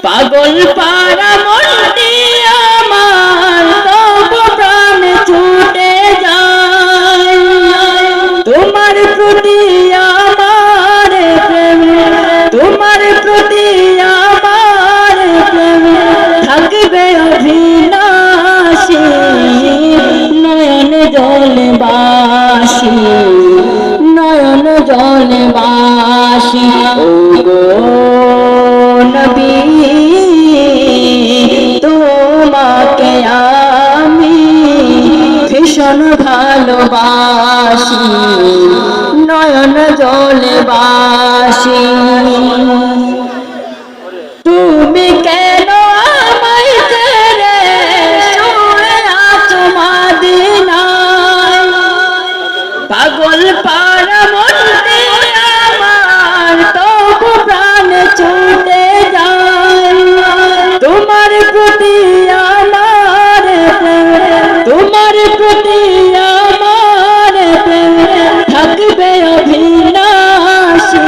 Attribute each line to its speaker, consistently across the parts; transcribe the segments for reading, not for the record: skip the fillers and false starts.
Speaker 1: পাগল পারা মনটি আমার তবু প্রাণ ছুটে যায় তোমার প্রতি আমার প্রেম তোমার প্রতি আমার প্রেম থাকবে অভিনাশী নয়ন জলে বাসি নয়ন জলে বাসি ও গো নবী তোমাকে আমি ভীষণ ভালোবাসি নয়ন জলে বাসি তুমি কেন আমায় ছেড়ে শুয়ে আছো মদিনায় পাগল পারা মনটি আমার তবু প্রাণ ছুটে যায় তোমার প্রতি আমার প্রেম তোমার প্রতি আমার প্রেম থাকবে অভিনাশী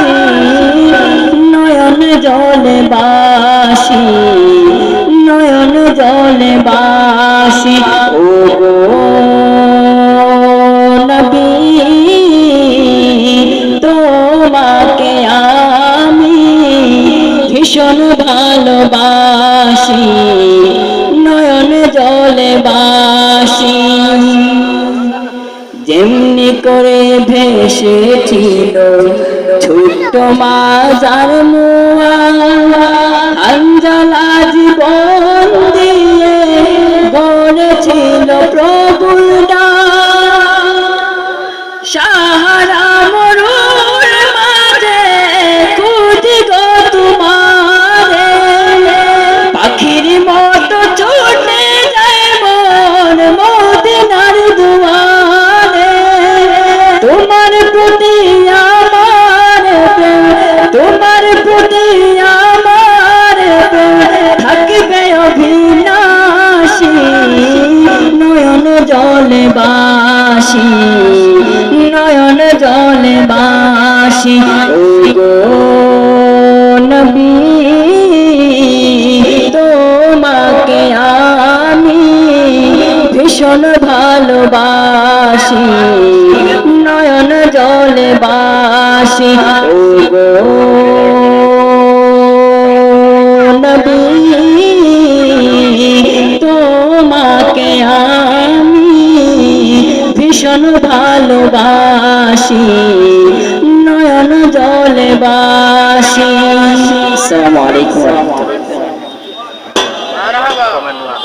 Speaker 1: নয়ন জলে বাসি নয়ন জলে বাসি ও গো নবী তোমাকে আমি ভীষণ ভালোবাসি নয়ন জলে বাসি যেমনি করে ভেসেছিল ছোট্ট মাজার মুয়া আঞ্জলা জীবন দিয়ে গড়েছিল প্রভুর ডাক সাহারা মরুর মাঝে খুঁজি গো তোমারে পাখির মতো ছুটে যায় মন মদিনার দুয়ারে তোমার প্রতি আমার প্রেম তোমার প্রতি আমার প্রেম থাকবে অভিনাশী নয়ন জলে বাসি নয়ন জলে বাসি ও গো নবী তোমাকে আমি ভীষণ ভালোবাসি নয়ন জলে বাসি ও গো নবী তোমাকে আমি ভীষণ ভালোবাসি নয়ন জলে বাসি আসসালামু আলাইকুম ওয়া রাহমাতুল্লাহ।